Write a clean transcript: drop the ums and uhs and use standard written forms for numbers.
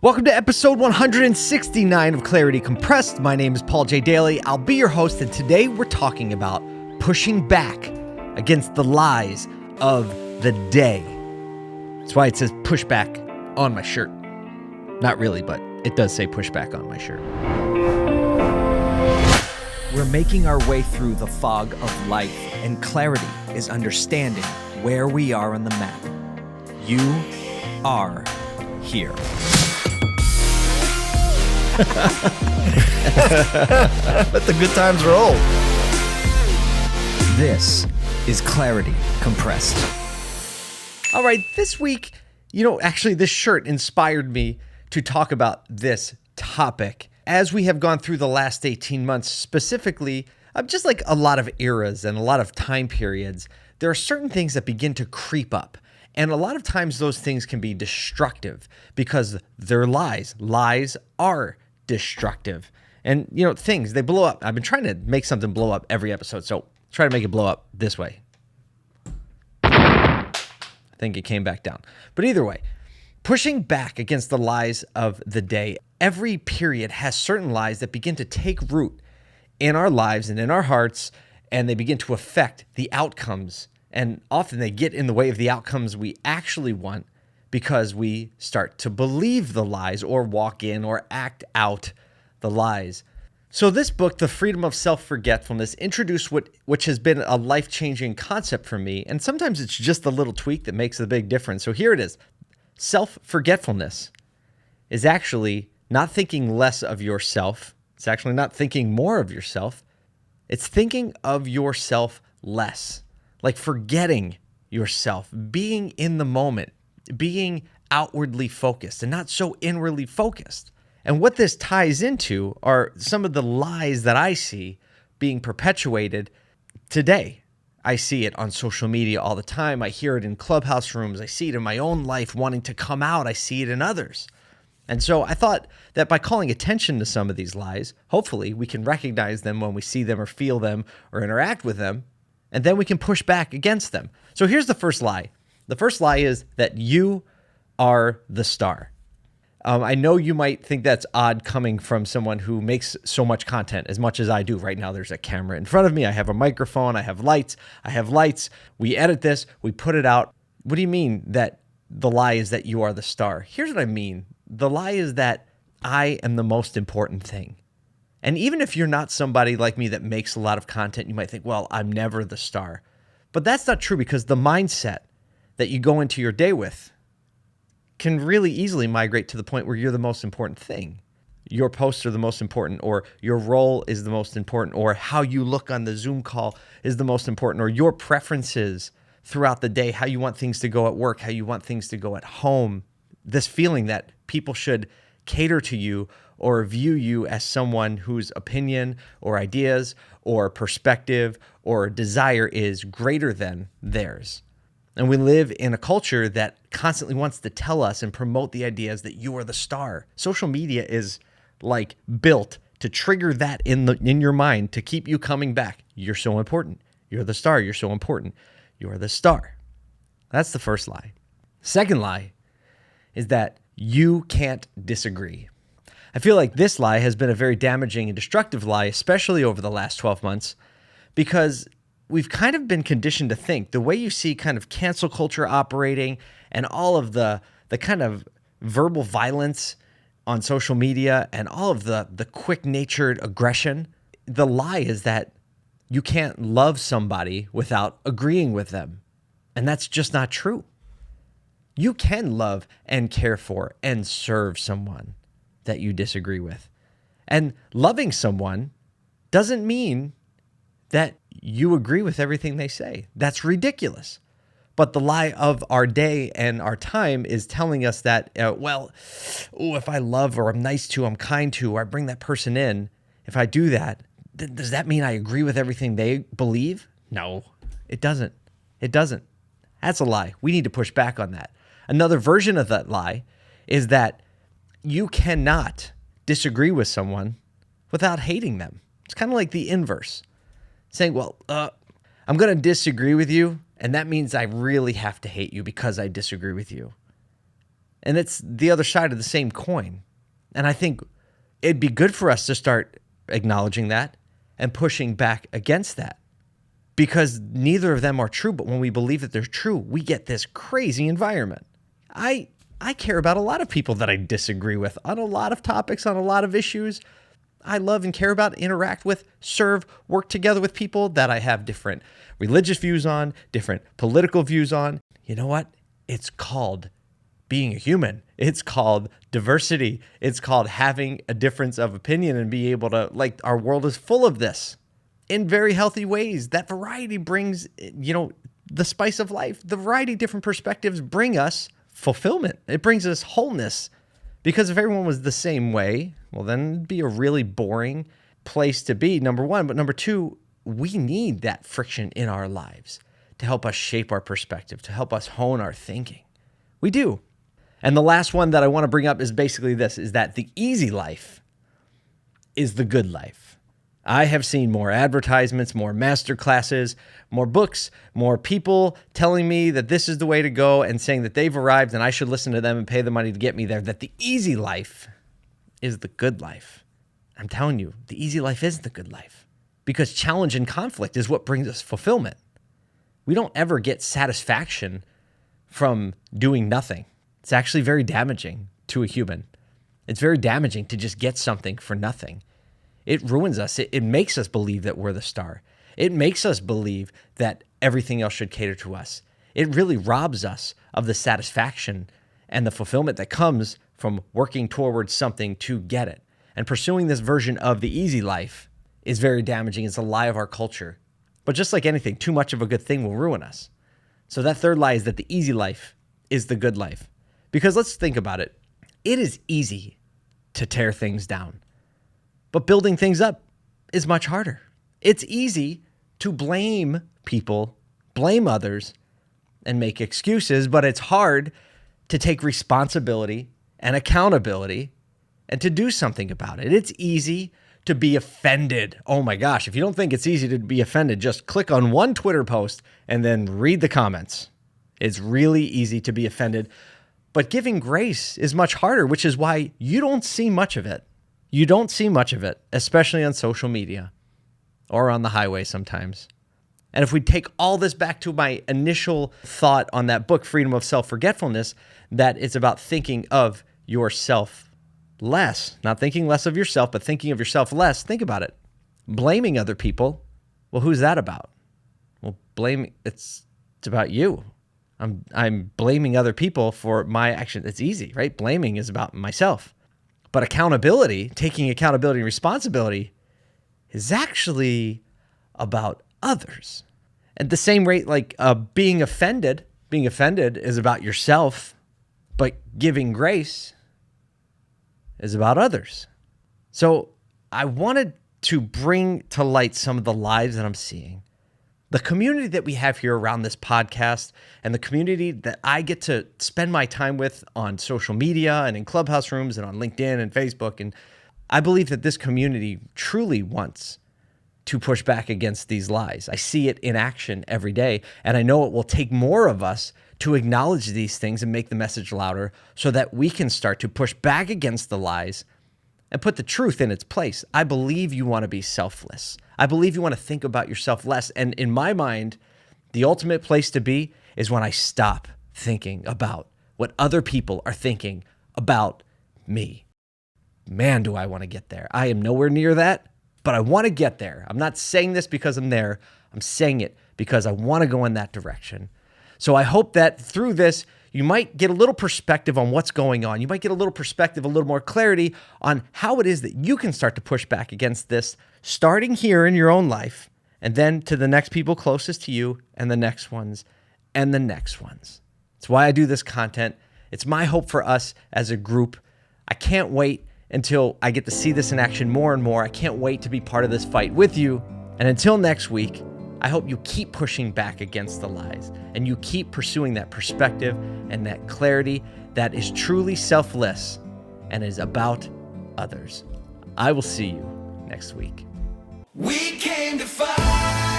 Welcome to episode 169 of Clarity Compressed. My name is Paul J. Daly. I'll be your host, and today we're talking about pushing back against the lies of the day. That's why it says pushback on my shirt. Not really, but it does say pushback on my shirt. We're making our way through the fog of life, and clarity is understanding where we are on the map. You are here. Let the good times roll. This is Clarity Compressed. All right, this week, actually this shirt inspired me to talk about this topic. As we have gone through the last 18 months, specifically, just like a lot of eras and a lot of time periods, there are certain things that begin to creep up. And a lot of times those things can be destructive because they're lies. Lies are destructive. And, things, they blow up. I've been trying to make something blow up every episode, so try to make it blow up this way. I think it came back down. But either way, pushing back against the lies of the day. Every period has certain lies that begin to take root in our lives and in our hearts, and they begin to affect the outcomes. And often they get in the way of the outcomes we actually want because we start to believe the lies or walk in or act out the lies. So this book, The Freedom of Self-Forgetfulness, introduced which has been a life-changing concept for me. And sometimes it's just a little tweak that makes a big difference. So here it is. Self-forgetfulness is actually not thinking less of yourself. It's actually not thinking more of yourself. It's thinking of yourself less. Like forgetting yourself, being in the moment, being outwardly focused and not so inwardly focused. And what this ties into are some of the lies that I see being perpetuated today. I see it on social media all the time. I hear it in clubhouse rooms. I see it in my own life wanting to come out. I see it in others. And so I thought that by calling attention to some of these lies, hopefully we can recognize them when we see them or feel them or interact with them. And then we can push back against them. So here's the first lie. The first lie is that you are the star. I know you might think that's odd coming from someone who makes so much content as much as I do. Right now, there's a camera in front of me. I have a microphone. I have lights. We edit this. We put it out. What do you mean that the lie is that you are the star? Here's what I mean. The lie is that I am the most important thing. And even if you're not somebody like me that makes a lot of content, you might think, well, I'm never the star. But that's not true because the mindset that you go into your day with can really easily migrate to the point where you're the most important thing. Your posts are the most important, or your role is the most important, or how you look on the Zoom call is the most important, or your preferences throughout the day, how you want things to go at work, how you want things to go at home. This feeling that people should cater to you or view you as someone whose opinion or ideas or perspective or desire is greater than theirs. And we live in a culture that constantly wants to tell us and promote the ideas that you are the star. Social media is like built to trigger that in your mind to keep you coming back. You're so important. You're the star. You're so important. You're the star. That's the first lie. Second lie is that you can't disagree. I feel like this lie has been a very damaging and destructive lie, especially over the last 12 months, because we've kind of been conditioned to think the way you see kind of cancel culture operating and all of the kind of verbal violence on social media and all of the quick-natured aggression. The lie is that you can't love somebody without agreeing with them. And that's just not true. You can love and care for and serve someone that you disagree with. And loving someone doesn't mean that you agree with everything they say. That's ridiculous. But the lie of our day and our time is telling us that, if I love or I'm nice to, I'm kind to, or I bring that person in, if I do that, does that mean I agree with everything they believe? No, it doesn't. It doesn't. That's a lie. We need to push back on that. Another version of that lie is that you cannot disagree with someone without hating them. It's kind of like the inverse. Saying, I'm going to disagree with you, and that means I really have to hate you because I disagree with you. And it's the other side of the same coin. And I think it'd be good for us to start acknowledging that and pushing back against that, because neither of them are true. But when we believe that they're true, we get this crazy environment. I care about a lot of people that I disagree with on a lot of topics, on a lot of issues. I love and care about, interact with, serve, work together with people that I have different religious views on, different political views on. You know what? It's called being a human. It's called diversity. It's called having a difference of opinion and be able to, like, our world is full of this in very healthy ways. That variety brings, the spice of life. The variety of different perspectives bring us fulfillment. It brings us wholeness. Because if everyone was the same way, well, then it'd be a really boring place to be, number one. But number two, we need that friction in our lives to help us shape our perspective, to help us hone our thinking. We do. And the last one that I want to bring up is basically this, is that the easy life is the good life. I have seen more advertisements, more master classes, more books, more people telling me that this is the way to go and saying that they've arrived and I should listen to them and pay the money to get me there, that the easy life is the good life. I'm telling you, the easy life is the good life, because challenge and conflict is what brings us fulfillment. We don't ever get satisfaction from doing nothing. It's actually very damaging to a human. It's very damaging to just get something for nothing. It ruins us. It makes us believe that we're the star. It makes us believe that everything else should cater to us. It really robs us of the satisfaction and the fulfillment that comes from working towards something to get it. And pursuing this version of the easy life is very damaging. It's a lie of our culture. But just like anything, too much of a good thing will ruin us. So that third lie is that the easy life is the good life. Because let's think about it. It is easy to tear things down. But building things up is much harder. It's easy to blame people, blame others, and make excuses, but it's hard to take responsibility and accountability and to do something about it. It's easy to be offended. Oh my gosh, if you don't think it's easy to be offended, just click on one Twitter post and then read the comments. It's really easy to be offended, but giving grace is much harder, which is why you don't see much of it. You don't see much of it, especially on social media or on the highway sometimes. And if we take all this back to my initial thought on that book, Freedom of Self-Forgetfulness, that it's about thinking of yourself less, not thinking less of yourself, but thinking of yourself less. Think about it. Blaming other people. Well, who's that about? Well, it's about you. I'm blaming other people for my action. It's easy, right? Blaming is about myself. But accountability, taking accountability and responsibility, is actually about others. At the same rate, like being offended is about yourself, but giving grace is about others. So I wanted to bring to light some of the lies that I'm seeing. The community that we have here around this podcast and the community that I get to spend my time with on social media and in clubhouse rooms and on LinkedIn and Facebook. And I believe that this community truly wants to push back against these lies. I see it in action every day. And I know it will take more of us to acknowledge these things and make the message louder so that we can start to push back against the lies and put the truth in its place. I believe you want to be selfless. I believe you want to think about yourself less. And in my mind, the ultimate place to be is when I stop thinking about what other people are thinking about me. Man, do I want to get there. I am nowhere near that, but I want to get there. I'm not saying this because I'm there. I'm saying it because I want to go in that direction. So I hope that through this, you might get a little perspective on what's going on. You might get a little perspective, a little more clarity on how it is that you can start to push back against this, starting here in your own life, and then to the next people closest to you, and the next ones, and the next ones. It's why I do this content. It's my hope for us as a group. I can't wait until I get to see this in action more and more. I can't wait to be part of this fight with you. And until next week, I hope you keep pushing back against the lies and you keep pursuing that perspective and that clarity that is truly selfless and is about others. I will see you next week. We came to fight.